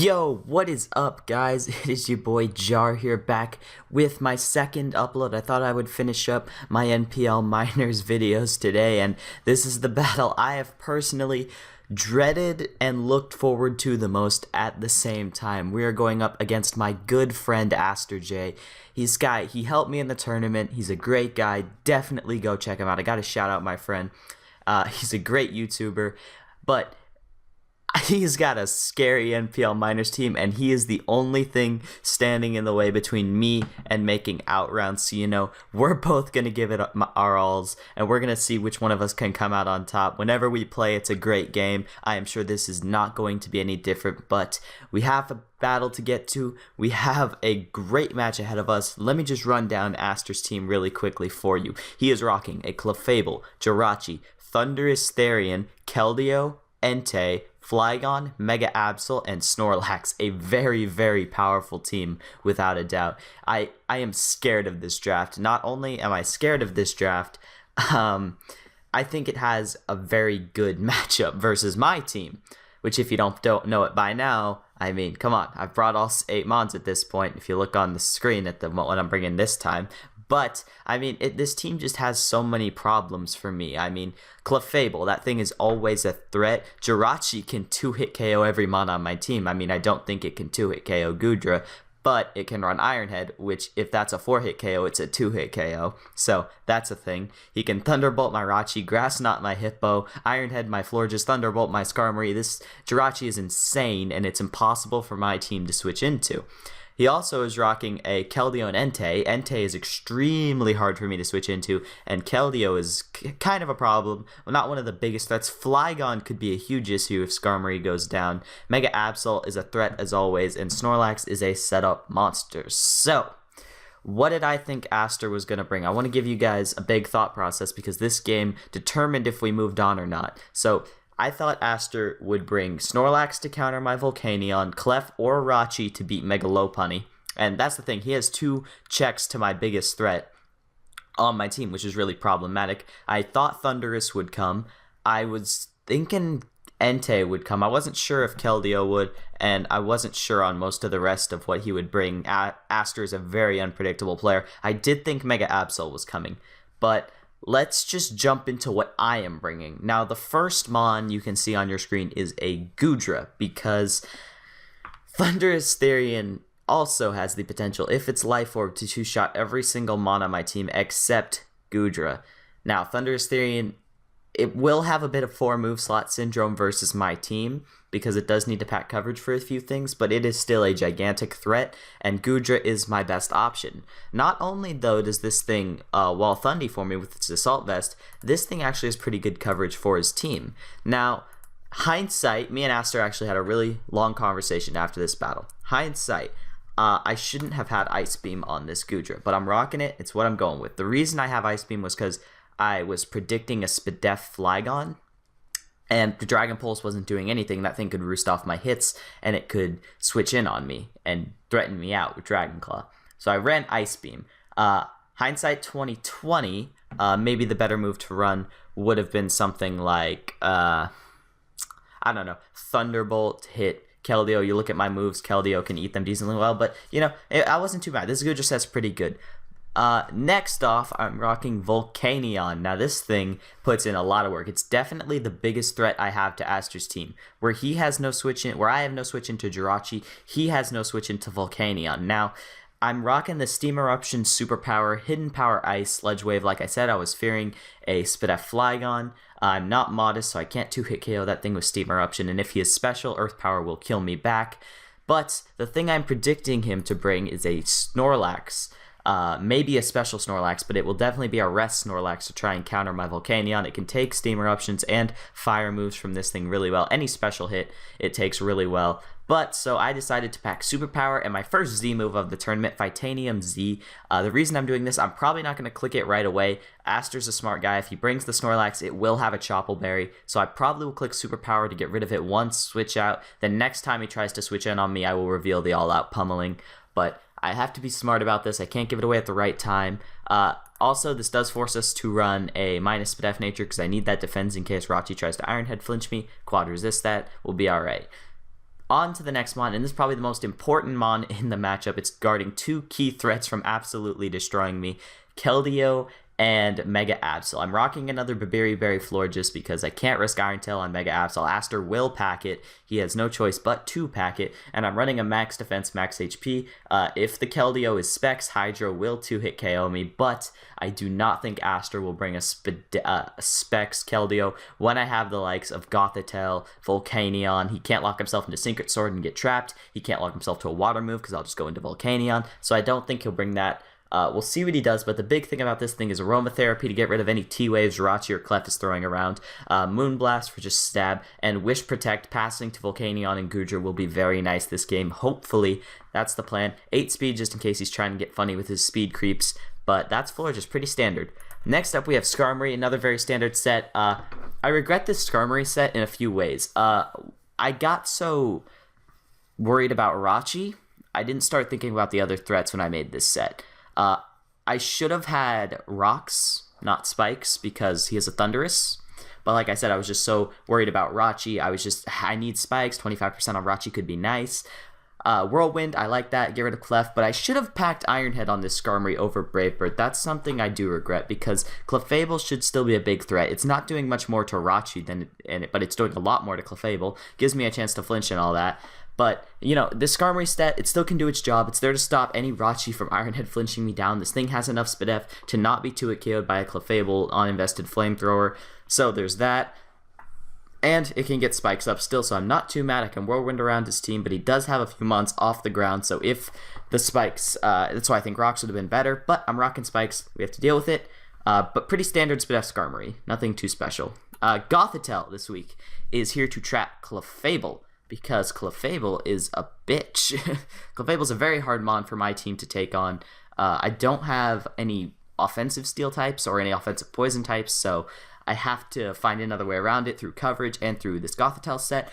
Yo, what is up, guys? It is your boy Jar here, back with my second upload. I thought I would finish up my NPL minors videos today, and this is the battle I have personally dreaded and looked forward to the most at the same time. We are going up against my good friend AsterJ. He helped me in the tournament. He's a great guy. Definitely go check him out. I gotta shout out my friend. He's a great YouTuber, but he's got a scary NPL minors team, and he is the only thing standing in the way between me and making out rounds. So, we're both going to give it our alls, and we're going to see which one of us can come out on top. Whenever we play, it's a great game. I am sure this is not going to be any different, but we have a battle to get to. We have a great match ahead of us. Let me just run down Aster's team really quickly for you. He is rocking a Clefable, Jirachi, Thunderous Therian, Keldeo, Entei, Flygon, Mega Absol, and Snorlax. A very, very powerful team, without a doubt. I am scared of this draft. Not only am I scared of this draft, I think it has a very good matchup versus my team, which, if you don't know it by now, I mean, come on. I've brought all 8 mons at this point, if you look on the screen at the one I'm bringing this time. But, I mean, this team just has so many problems for me. I mean, Clefable, that thing is always a threat. Jirachi can 2-hit KO every mon on my team. I mean, I don't think it can 2-hit KO Goodra, but it can run Iron Head, which, if that's a 4-hit KO, it's a 2-hit KO. So, that's a thing. He can Thunderbolt my Rachi, Grass Knot my Hippo, Iron Head my Florges, Thunderbolt my Skarmory. This Jirachi is insane, and it's impossible for my team to switch into. He also is rocking a Keldeo and Entei. Entei is extremely hard for me to switch into, and Keldeo is kind of a problem. Well, not one of the biggest threats. Flygon could be a huge issue if Skarmory goes down. Mega Absol is a threat as always, and Snorlax is a setup monster. So, what did I think Aster was going to bring? I want to give you guys a big thought process, because this game determined if we moved on or not. So, I thought Aster would bring Snorlax to counter my Volcanion, Clef or Rachi to beat Mega Lopunny. And that's the thing, he has 2 checks to my biggest threat on my team, which is really problematic. I thought Thundurus would come. I was thinking Entei would come. I wasn't sure if Keldeo would, and I wasn't sure on most of the rest of what he would bring. Aster is a very unpredictable player. I did think Mega Absol was coming, but let's just jump into what I am bringing. Now, the first mon you can see on your screen is a Goodra, because Thunderous Therian also has the potential, if it's Life Orb, to 2-shot every single mon on my team except Goodra. Now, Thunderous Therian, it will have a bit of 4 move slot syndrome versus my team, because it does need to pack coverage for a few things, but it is still a gigantic threat, and Goodra is my best option. Not only, though, does this thing wall Thundy for me with its Assault Vest, this thing actually has pretty good coverage for his team. Now, hindsight, me and Aster actually had a really long conversation after this battle. Hindsight, I shouldn't have had Ice Beam on this Goodra, but I'm rocking it. It's what I'm going with. The reason I have Ice Beam was because I was predicting a Spadef Flygon, and the Dragon Pulse wasn't doing anything. That thing could roost off my hits, and it could switch in on me and threaten me out with Dragon Claw. So I ran Ice Beam. Hindsight 2020, maybe the better move to run would have been something like, I don't know, Thunderbolt hit Keldeo. You look at my moves, Keldeo can eat them decently well, but, I wasn't too bad. This Goodra set's pretty good. Next off, I'm rocking Volcanion. Now, this thing puts in a lot of work. It's definitely the biggest threat I have to Aster's team. Where I have no switch into Jirachi, he has no switch into Volcanion. Now, I'm rocking the Steam Eruption Superpower, Hidden Power Ice, Sludge Wave. Like I said, I was fearing a Spadef Flygon. I'm not modest, so I can't 2-hit KO that thing with Steam Eruption, and if he is special, Earth Power will kill me back. But the thing I'm predicting him to bring is a Snorlax. Maybe a special Snorlax, but it will definitely be a rest Snorlax to try and counter my Volcanion. It can take Steam Eruptions and Fire moves from this thing really well. Any special hit, it takes really well. But, so I decided to pack Superpower, and my first Z move of the tournament, Titanium Z. The reason I'm doing this, I'm probably not going to click it right away. Aster's a smart guy. If he brings the Snorlax, it will have a Chople Berry, so I probably will click Superpower to get rid of it once, switch out. Then next time he tries to switch in on me, I will reveal the all-out pummeling. But I have to be smart about this. I can't give it away at the right time. Also, this does force us to run a minus Spadef Nature, because I need that defense in case Rachi tries to Iron Head flinch me. Quad resist that. We'll be alright. on to the next mon, and this is probably the most important mon in the matchup. It's guarding two key threats from absolutely destroying me, Keldeo and Mega Absol. I'm rocking another Babiri Berry Floor just because I can't risk Iron Tail on Mega Absol. Aster will pack it. He has no choice but to pack it, and I'm running a max defense, max HP. If the Keldeo is Specs, Hydro will 2-hit KO me, but I do not think Aster will bring a Specs Keldeo when I have the likes of Gothitelle, Volcanion. He can't lock himself into Secret Sword and get trapped. He can't lock himself to a water move because I'll just go into Volcanion, so I don't think he'll bring that. We'll see what he does, but the big thing about this thing is Aromatherapy to get rid of any T-Waves Jirachi or Clef is throwing around, Moonblast for just stab, and Wish Protect passing to Volcanion and Goodra will be very nice this game. Hopefully, that's the plan. 8 speed just in case he's trying to get funny with his speed creeps, but that's floor just pretty standard. Next up, we have Skarmory, another very standard set. I regret this Skarmory set in a few ways. I got so worried about Jirachi, I didn't start thinking about the other threats when I made this set. I should have had Rocks, not Spikes, because he has a Thunderous. But like I said, I was just so worried about Jirachi. I need Spikes. 25% on Jirachi could be nice. Whirlwind, I like that. Get rid of Clef. But I should have packed Ironhead on this Skarmory over Brave Bird. That's something I do regret because Clefable should still be a big threat. It's not doing much more to Jirachi, but it's doing a lot more to Clefable. Gives me a chance to flinch and all that. But, you know, this Skarmory stat, it still can do its job. It's there to stop any Jirachi from Ironhead flinching me down. This thing has enough SpDef to not be 2-hit KO'd by a Clefable uninvested Flamethrower. So there's that. And it can get Spikes up still, so I'm not too mad. I can Whirlwind around his team, but he does have a few mons off the ground. So if the Spikes, that's why I think Rocks would have been better. But I'm rocking Spikes. We have to deal with it. But pretty standard SpDef Skarmory. Nothing too special. Gothitelle this week is here to trap Clefable, because Clefable is a bitch. Clefable's a very hard mon for my team to take on. I don't have any offensive steel types or any offensive poison types, so I have to find another way around it through coverage and through this Gothitelle set.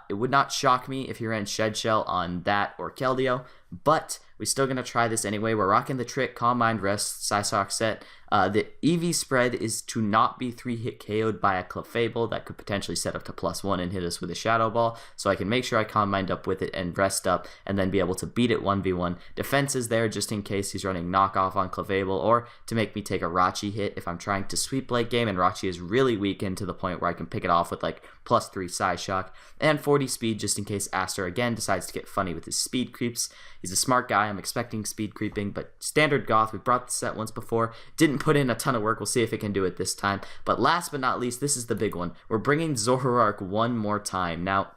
It would not shock me if you ran Shed Shell on that or Keldeo, but we're still going to try this anyway. We're rocking the Trick, Calm Mind, Rest, Psysock set. The EV spread is to not be 3-hit KO'd by a Clefable that could potentially set up to +1 and hit us with a Shadow Ball, so I can make sure I Calm Mind up with it and Rest up and then be able to beat it 1v1. Defense is there just in case he's running Knockoff on Clefable or to make me take a Rachi hit if I'm trying to sweep late game and Rachi is really weakened to the point where I can pick it off with like +3 Psyshock, and 40 speed just in case Aster again decides to get funny with his speed creeps. He's a smart guy. I'm expecting speed creeping, but standard Goth. We brought the set once before. Didn't put in a ton of work. We'll see if it can do it this time. But last but not least, this is the big one. We're bringing Zoroark one more time. Now,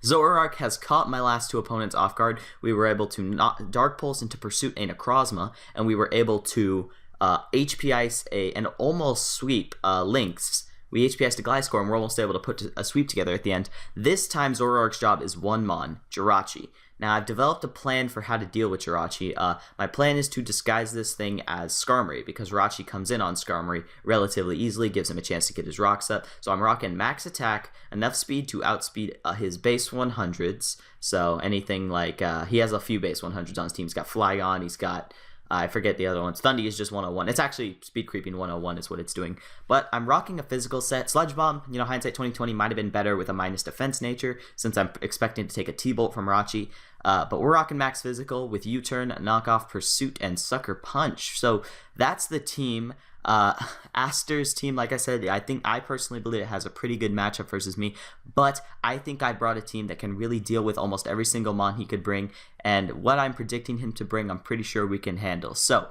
Zoroark has caught my last two opponents off guard. We were able to knock Dark Pulse into Pursuit and Necrozma, and we were able to HP Ice and almost sweep Lynx. We HP Iced a Gliscor, and we're almost able to put a sweep together at the end. This time, Zoroark's job is one mon, Jirachi. Now, I've developed a plan for how to deal with Jirachi. My plan is to disguise this thing as Skarmory, because Jirachi comes in on Skarmory relatively easily, gives him a chance to get his rocks up. So I'm rocking max attack, enough speed to outspeed his base 100s. So anything like, he has a few base 100s on his team. He's got Flygon, he's got, I forget the other ones. Thundy is just 101. It's actually speed creeping 101 is what it's doing. But I'm rocking a physical set. Sludge Bomb, you know, hindsight 2020 might have been better with a minus defense nature since I'm expecting to take a T-Bolt from Rachi. But we're rocking max physical with U-Turn, Knockoff, Pursuit, and Sucker Punch. So that's the team. Aster's team, like I said, I personally believe it has a pretty good matchup versus me, but I think I brought a team that can really deal with almost every single mon he could bring, and what I'm predicting him to bring, I'm pretty sure we can handle. So,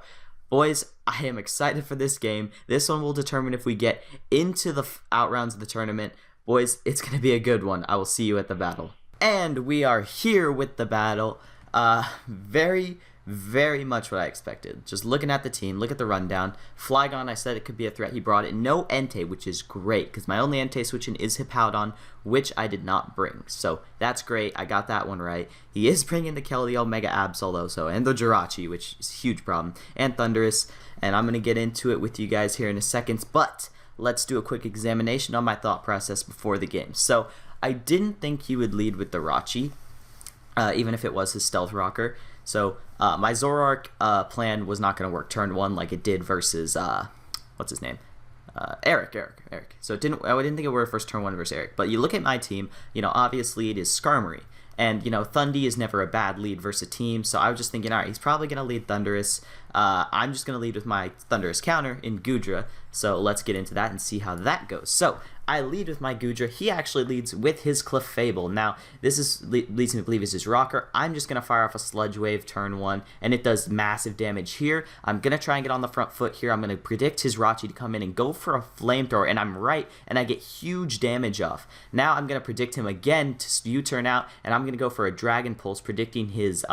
boys, I am excited for this game. This one will determine if we get into the out rounds of the tournament. Boys, it's going to be a good one. I will see you at the battle. And we are here with the battle. Very much what I expected. Just looking at the team, look at the rundown. Flygon, I said it could be a threat. He brought it. No Entei, which is great, because my only Entei switching is Hippowdon, which I did not bring. So that's great. I got that one right. He is bringing the Keldeo Mega Absol, though, and the Jirachi, which is a huge problem, and Thunderous. And I'm going to get into it with you guys here in a second, but let's do a quick examination on my thought process before the game. So I didn't think he would lead with the Rachi, even if it was his Stealth Rocker. So my Zoroark plan was not going to work turn one like it did versus, what's his name? Eric. So I didn't think it were first turn 1 versus Eric. But you look at my team, obviously it is Skarmory. And, Thundy is never a bad lead versus a team, so I was just thinking, all right, he's probably going to lead Thundurus. I'm just going to lead with my Thundurus counter in Goodra, so let's get into that and see how that goes. So, I lead with my Goodra. He actually leads with his Clefable. Now, this leads me to believe is his Rocker. I'm just going to fire off a Sludge Wave turn 1, and it does massive damage here. I'm going to try and get on the front foot here. I'm going to predict his Rachi to come in and go for a Flamethrower, and I'm right, and I get huge damage off. Now, I'm going to predict him again to U-turn out, and I'm going to go for a Dragon Pulse, predicting his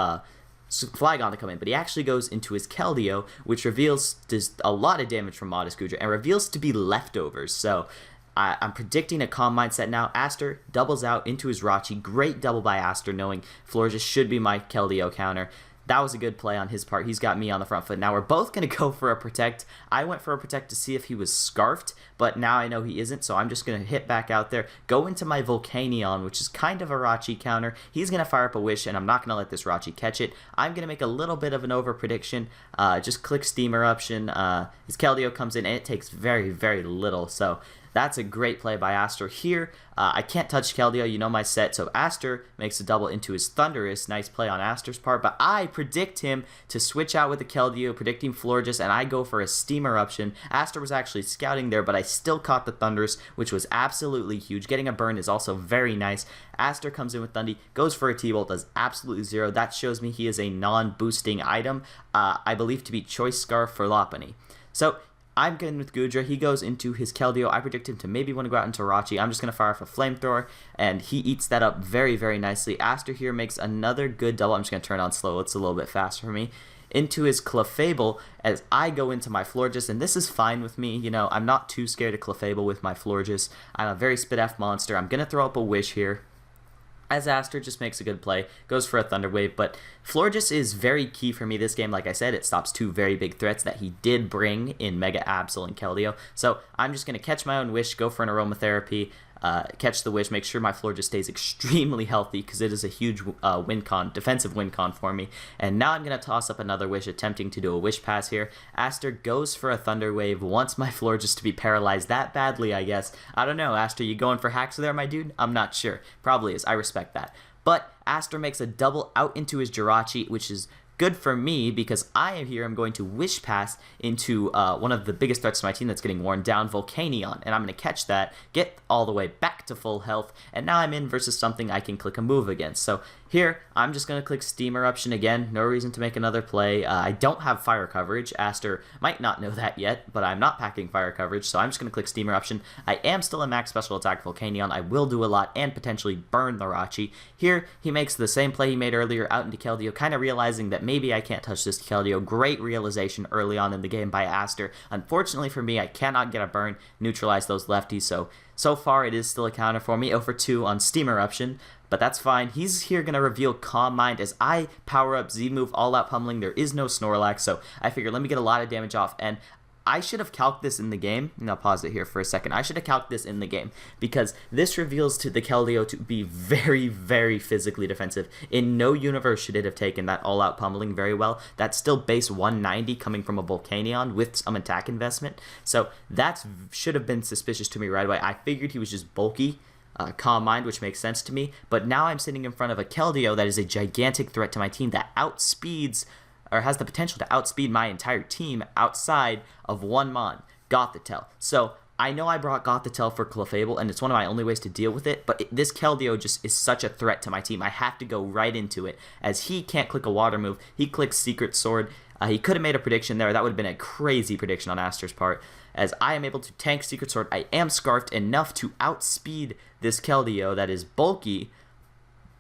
Flygon to come in, but he actually goes into his Keldeo, which reveals does a lot of damage from Modest Goodra, and reveals to be leftovers, so I'm predicting a Calm Mindset now. Aster doubles out into his Rachi. Great double by Aster, knowing Florges should be my Keldeo counter. That was a good play on his part. He's got me on the front foot. Now we're both going to go for a Protect. I went for a Protect to see if he was Scarfed, but now I know he isn't, so I'm just going to hit back out there, go into my Volcanion, which is kind of a Rachi counter. He's going to fire up a Wish, and I'm not going to let this Rachi catch it. I'm going to make a little bit of an over prediction. Just click Steam Eruption. His Keldeo comes in, and it takes very, very little, so that's a great play by Aster here. I can't touch Keldeo, my set, so Aster makes a double into his Thundurus. Nice play on Aster's part, but I predict him to switch out with the Keldeo, predicting Florges, and I go for a Steam Eruption. Aster was actually scouting there, but I still caught the Thundurus, which was absolutely huge. Getting a burn is also very nice. Aster comes in with Thundy, goes for a T-Bolt, does absolutely zero. That shows me he is a non-boosting item, I believe to be Choice Scarf for Lopunny. So, I'm getting with Goodra. He goes into his Keldeo. I predict him to maybe want to go out into Rachi. I'm just going to fire off a Flamethrower, and he eats that up very, very nicely. Aster here makes another good double. I'm just going to turn on slow. It's a little bit faster for me. Into his Clefable as I go into my Florges, and this is fine with me. I'm not too scared of Clefable with my Florges. I'm a very Spit F monster. I'm going to throw up a Wish here, as Aster just makes a good play, goes for a Thunder Wave, but Florges is very key for me this game. Like I said, it stops two very big threats that he did bring in Mega Absol and Keldeo, so I'm just going to catch my own Wish, go for an Aromatherapy, catch the Wish, make sure my Florges stays extremely healthy because it is a huge defensive win con for me. And now I'm going to toss up another Wish, attempting to do a Wish Pass here. Aster goes for a Thunder Wave, wants my Florges to be paralyzed that badly, I guess. I don't know, Aster, you going for hacks there, my dude? I'm not sure. Probably is. I respect that. But Aster makes a double out into his Jirachi, which is good for me because I am here. I'm going to Wish Pass into one of the biggest threats to my team that's getting worn down, Volcanion, and I'm going to catch that, get all the way back to full health, and now I'm in versus something I can click a move against. So here, I'm just going to click Steam Eruption again. No reason to make another play. I don't have fire coverage. Aster might not know that yet, but I'm not packing fire coverage, so I'm just going to click Steam Eruption. I am still a max special attack Volcanion. I will do a lot and potentially burn the Rachi. Here, he makes the same play he made earlier out into Keldeo, kind of realizing that maybe I can't touch this Keldeo. Great realization early on in the game by Aster. Unfortunately for me, I cannot get a burn, neutralize those lefties, so far it is still a counter for me, 0 for 2 on Steam Eruption, but that's fine. He's here going to reveal Calm Mind as I power up Z-Move All Out Pummeling. There is no Snorlax, so I figured let me get a lot of damage off, and I should have calced this in the game. I'll pause it here for a second. I should have calced this in the game because this reveals to the Keldeo to be very, very physically defensive. In no universe should it have taken that all-out pummeling very well. That's still base 190 coming from a Volcanion with some attack investment. So that should have been suspicious to me right away. I figured he was just bulky. Calm Mind, which makes sense to me. But now I'm sitting in front of a Keldeo that is a gigantic threat to my team that outspeeds or has the potential to outspeed my entire team outside of one mon, Gothitelle. So I know I brought Gothitelle for Clefable, and it's one of my only ways to deal with it, but this Keldeo just is such a threat to my team. I have to go right into it, as he can't click a water move. He clicks Secret Sword. He could have made a prediction there. That would have been a crazy prediction on Aster's part. As I am able to tank Secret Sword, I am Scarfed enough to outspeed this Keldeo that is bulky.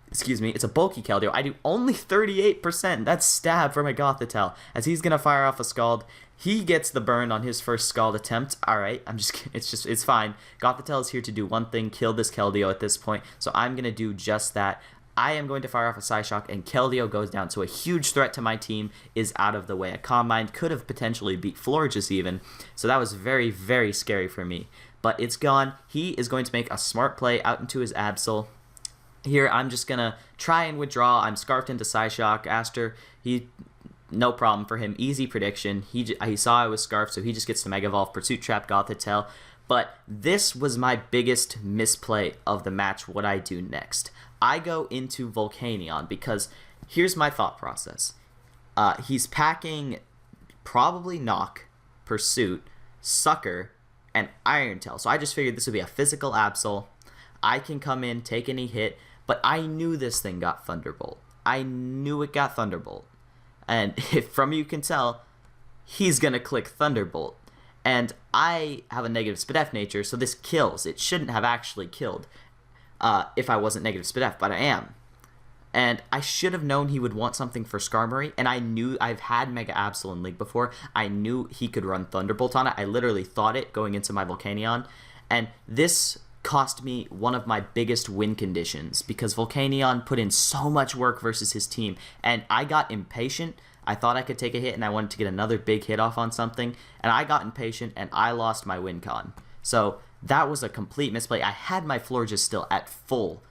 Excuse me, it's a bulky Keldeo. I do only 38%. That's stab for my Gothitelle, as he's gonna fire off a Scald. He gets the burn on his first Scald attempt. Alright, it's fine. Gothitelle is here to do one thing, kill this Keldeo at this point, so I'm gonna do just that. I am going to fire off a Psyshock, and Keldeo goes down, so a huge threat to my team is out of the way. A Calm Mind could have potentially beat Florges even, so that was very, very scary for me. But it's gone. He is going to make a smart play out into his Absol. Here, I'm just going to try and withdraw. I'm Scarfed into Psyshock. Aster, he no problem for him. Easy prediction. He saw I was Scarf, so he just gets to Mega Evolve, Pursuit Trap, Gothitelle. But this was my biggest misplay of the match, what I do next. I go into Volcanion because here's my thought process. He's packing probably Knock, Pursuit, Sucker, and Iron Tail. So I just figured this would be a physical Absol. I can come in, take any hit, but I knew this thing got Thunderbolt. I knew it got Thunderbolt. And if from you can tell, he's going to click Thunderbolt. And I have a negative SpDef nature, so this kills. It shouldn't have actually killed if I wasn't negative SpDef, but I am. And I should have known he would want something for Skarmory, and I knew I've had Mega Absol in League before. I knew he could run Thunderbolt on it. I literally thought it going into my Volcanion. And this cost me one of my biggest win conditions because Volcanion put in so much work versus his team, and I got impatient. I thought I could take a hit, and I wanted to get another big hit off on something, and I got impatient, and I lost my win con. So that was a complete misplay. I had my Florges still at full,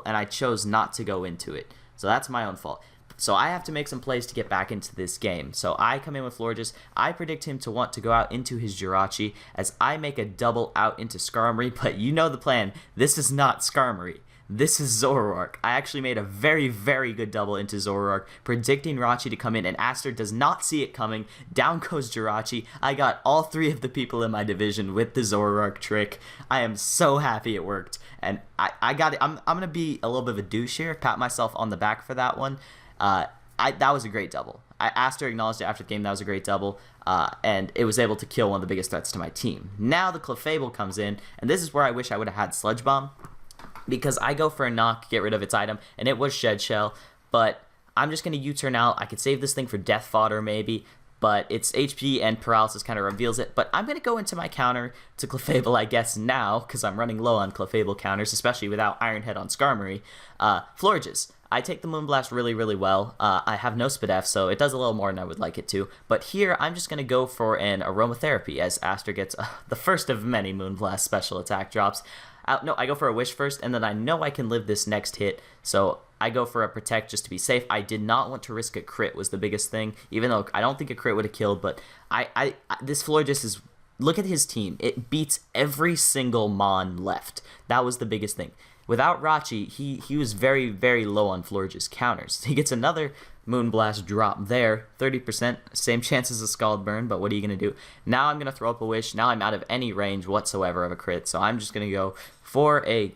and I chose not to go into it. So that's my own fault. So I have to make some plays to get back into this game. So I come in with Florges. I predict him to want to go out into his Jirachi as I make a double out into Skarmory, but you know the plan. This is not Skarmory. This is Zoroark. I actually made a very, very good double into Zoroark, predicting Rachi to come in, and Aster does not see it coming. Down goes Jirachi. I got all three of the people in my division with the Zoroark trick. I am so happy it worked, and I got it. I'm going to be a little bit of a douche here, pat myself on the back for that one. That was a great double. Aster acknowledged it after the game. That was a great double, and it was able to kill one of the biggest threats to my team. Now the Clefable comes in, and this is where I wish I would have had Sludge Bomb, because I go for a knock, get rid of its item, and it was Shed Shell, but I'm just going to U-turn out. I could save this thing for Death Fodder maybe, but its HP and Paralysis kind of reveals it. But I'm going to go into my counter to Clefable, I guess, now, because I'm running low on Clefable counters, especially without Iron Head on Skarmory. Florges. I take the Moonblast really, really well. I have no SpDef, so it does a little more than I would like it to. But here, I'm just going to go for an Aromatherapy, as Aster gets the first of many Moonblast special attack drops. No, I go for a Wish first, and then I know I can live this next hit, so I go for a Protect just to be safe. I did not want to risk a crit was the biggest thing, even though I don't think a crit would have killed, but this Florges is... Look at his team. It beats every single Mon left. That was the biggest thing. Without Rachi, he was very, very low on Florges counters. He gets another Moonblast drop there, 30%, same chance as a Scald Burn, but what are you going to do? Now I'm going to throw up a Wish. Now I'm out of any range whatsoever of a crit, so I'm just going to go for a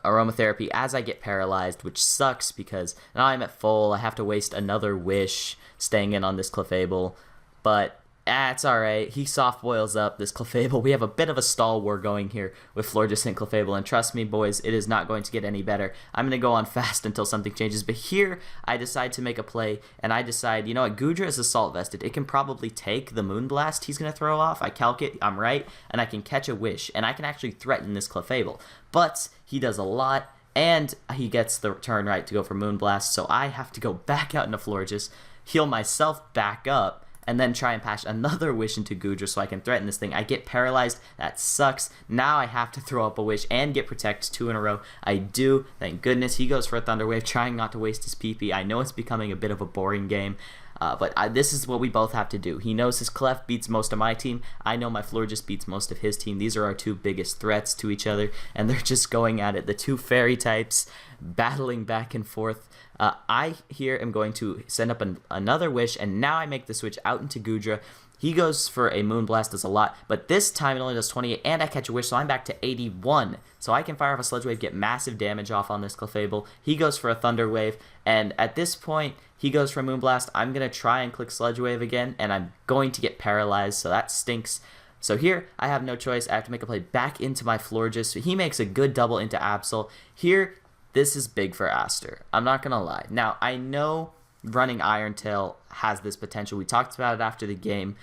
Aromatherapy as I get paralyzed, which sucks because now I'm at full. I have to waste another Wish staying in on this Clefable, but it's alright. He soft boils up this Clefable. We have a bit of a stall war going here with Florges and Clefable, and trust me, boys, it is not going to get any better. I'm going to go on fast until something changes, but here I decide to make a play, and I decide, you know what, Goodra is Assault Vested. It can probably take the Moonblast he's going to throw off. I calc it, I'm right, and I can catch a Wish, and I can actually threaten this Clefable. But he does a lot, and he gets the turn right to go for Moonblast, so I have to go back out into Florges, heal myself back up, and then try and patch another Wish into Goodra so I can threaten this thing. I get paralyzed. That sucks. Now I have to throw up a Wish and get Protect 2 in a row. I do. Thank goodness. He goes for a Thunder Wave, trying not to waste his PP. I know it's becoming a bit of a boring game, but this is what we both have to do. He knows his Clef beats most of my team. I know my Florges beats most of his team. These are our two biggest threats to each other, and they're just going at it. The two Fairy types battling back and forth. I here am going to send up another Wish, and now I make the switch out into Goodra. He goes for a Moonblast, does a lot, but this time it only does 28, and I catch a Wish, so I'm back to 81. So I can fire off a Sludge Wave, get massive damage off on this Clefable. He goes for a Thunder Wave, and at this point, he goes for a Moonblast. I'm going to try and click Sludge Wave again, and I'm going to get paralyzed, so that stinks. So here, I have no choice. I have to make a play back into my Florges. So he makes a good double into Absol. Here, this is big for Aster. I'm not going to lie. Now, I know running Iron Tail has this potential. We talked about it after the game.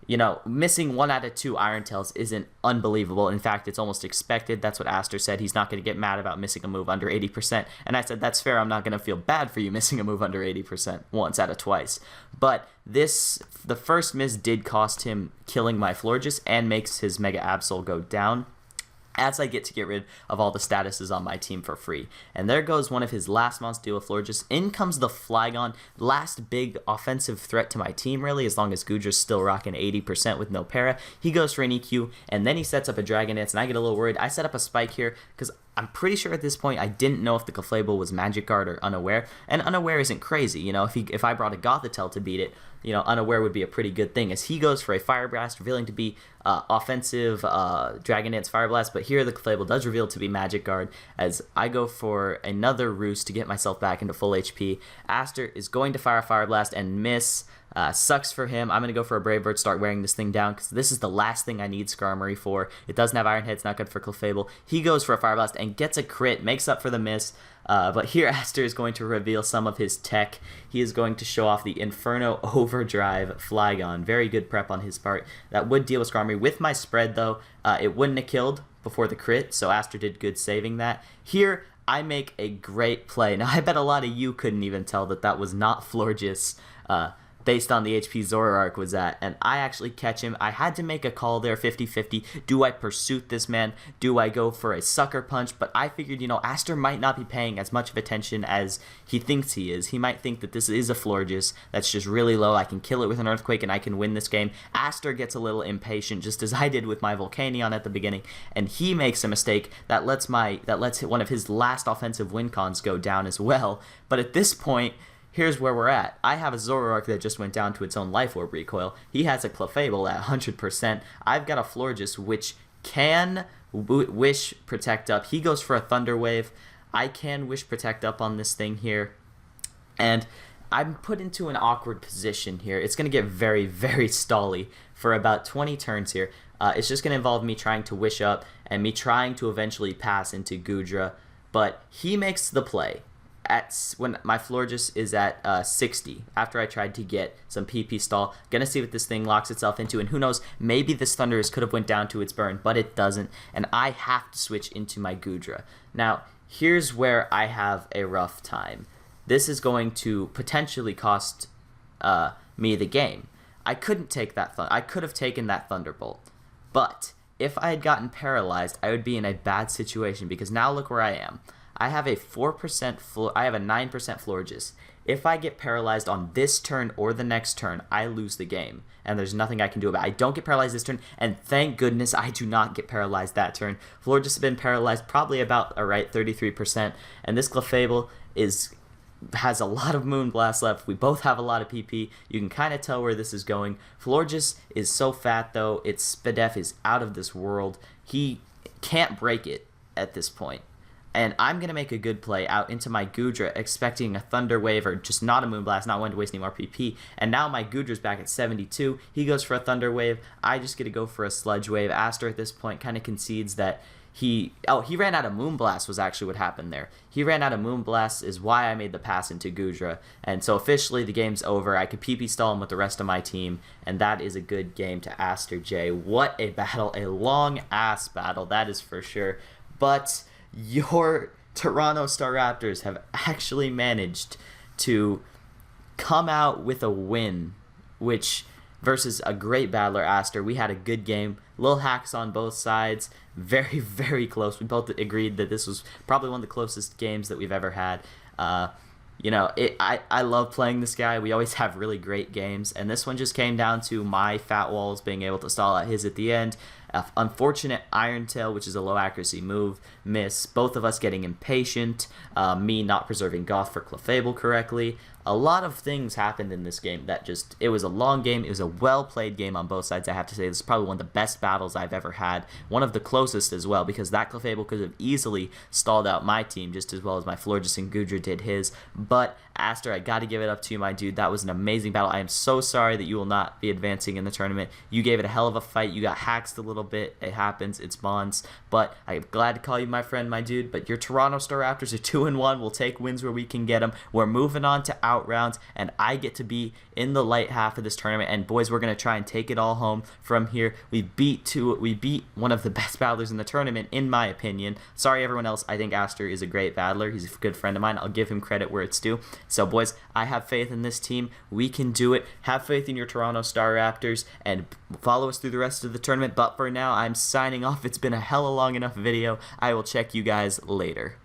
You know, missing 1 out of 2 Iron Tails isn't unbelievable. In fact, it's almost expected. That's what Aster said. He's not going to get mad about missing a move under 80%. And I said, that's fair. I'm not going to feel bad for you missing a move under 80% once out of twice. But the first miss did cost him killing my Florges and makes his Mega Absol go down. as I get to get rid of all the statuses on my team for free. And there goes one of his last months deal with Florges. In comes the Flygon, last big offensive threat to my team, really, as long as Gudra's still rocking 80% with no para. He goes for an EQ, and then he sets up a Dragon Dance, and I get a little worried. I set up a Spike here, because I'm pretty sure at this point I didn't know if the Clefable was Magic Guard or Unaware, and Unaware isn't crazy. You know, if I brought a Gothitelle to beat it, you know, Unaware would be a pretty good thing, as he goes for a Fire Blast, revealing to be offensive Dragon Dance Fire Blast, but here the Clefable does reveal to be Magic Guard, as I go for another Roost to get myself back into full HP. Aster is going to fire a Fire Blast and miss. Sucks for him. I'm going to go for a Brave Bird, start wearing this thing down, because this is the last thing I need Skarmory for. It doesn't have Iron Head, it's not good for Clefable. He goes for a Fire Blast and gets a crit, makes up for the miss. But here Aster is going to reveal some of his tech. He is going to show off the Inferno Overdrive Flygon. Very good prep on his part. That would deal with Skarmory. With my spread, though, it wouldn't have killed before the crit, so Aster did good saving that. Here, I make a great play. Now, I bet a lot of you couldn't even tell that that was not Florges, based on the HP Zoroark was at, and I actually catch him. I had to make a call there, 50-50. Do I pursuit this man? Do I go for a Sucker Punch? But I figured, you know, Aster might not be paying as much of attention as he thinks he is. He might think that this is a Florges that's just really low. I can kill it with an Earthquake and I can win this game. Aster gets a little impatient, just as I did with my Volcanion at the beginning, and he makes a mistake that lets one of his last offensive win cons go down as well. But at this point, here's where we're at. I have a Zoroark that just went down to its own Life Orb recoil. He has a Clefable at 100%. I've got a Florges, which can Wish Protect Up. He goes for a Thunder Wave. I can Wish Protect Up on this thing here. And I'm put into an awkward position here. It's going to get very, very stally for about 20 turns here. It's just going to involve me trying to Wish Up and me trying to eventually pass into Gudra. But he makes the play when my Florges is at 60, after I tried to get some PP stall. Gonna see what this thing locks itself into, and who knows, maybe this Thundurus could have went down to its burn, but it doesn't, and I have to switch into my Gudra. Now, here's where I have a rough time. This is going to potentially cost me the game. I couldn't take that I could have taken that Thunderbolt, but if I had gotten paralyzed, I would be in a bad situation, because now look where I am. I have a 9% Florges. If I get paralyzed on this turn or the next turn, I lose the game, and there's nothing I can do about it. I don't get paralyzed this turn, and thank goodness I do not get paralyzed that turn. Florges has been paralyzed probably about 33%, and this Clefable has a lot of Moonblast left. We both have a lot of PP. You can kind of tell where this is going. Florges is so fat, though. Its SPDEF is out of this world. He can't break it at this point. And I'm going to make a good play out into my Gudra, expecting a Thunder Wave or just not a Moonblast, not wanting to waste any more PP. And now my Gudra's back at 72. He goes for a Thunder Wave. I just get to go for a Sludge Wave. Aster at this point kind of concedes that he ran out of Moonblast was actually what happened there. He ran out of Moonblast is why I made the pass into Gudra. And so officially the game's over. I could PP stall him with the rest of my team, and that is a good game to AsterJ. What a battle, a long-ass battle, that is for sure. But your Toronto Staraptors have actually managed to come out with a win, which versus a great battler, Aster. We had a good game, little hacks on both sides, very, very close. We both agreed that this was probably one of the closest games that we've ever had. You know, I love playing this guy. We always have really great games, and this one just came down to my Fat Walls being able to stall out his at the end. Unfortunate Iron Tail, which is a low accuracy move, miss. Both of us getting impatient, me not preserving Goth for Clefable correctly. A lot of things happened in this game that just, it was a long game. It was a well-played game on both sides, I have to say. This is probably one of the best battles I've ever had. One of the closest as well, because that Clefable could have easily stalled out my team just as well as my Florges and Gudra did his. But Aster, I got to give it up to you, my dude. That was an amazing battle. I am so sorry that you will not be advancing in the tournament. You gave it a hell of a fight. You got haxed a little bit. It happens. It's bonds. But I'm glad to call you my friend, my dude. But your Toronto Staraptors are 2-1. We'll take wins where we can get them. We're moving on to out rounds, and I get to be in the light half of this tournament. And boys, we're gonna try and take it all home from here. We beat one of the best battlers in the tournament, in my opinion. Sorry everyone else, I think Aster is a great battler. He's a good friend of mine. I'll give him credit where it's due. So boys, I have faith in this team. We can do it. Have faith in your Toronto Staraptors and follow us through the rest of the tournament. But for now, I'm signing off. It's been a hella long enough video. I will check you guys later.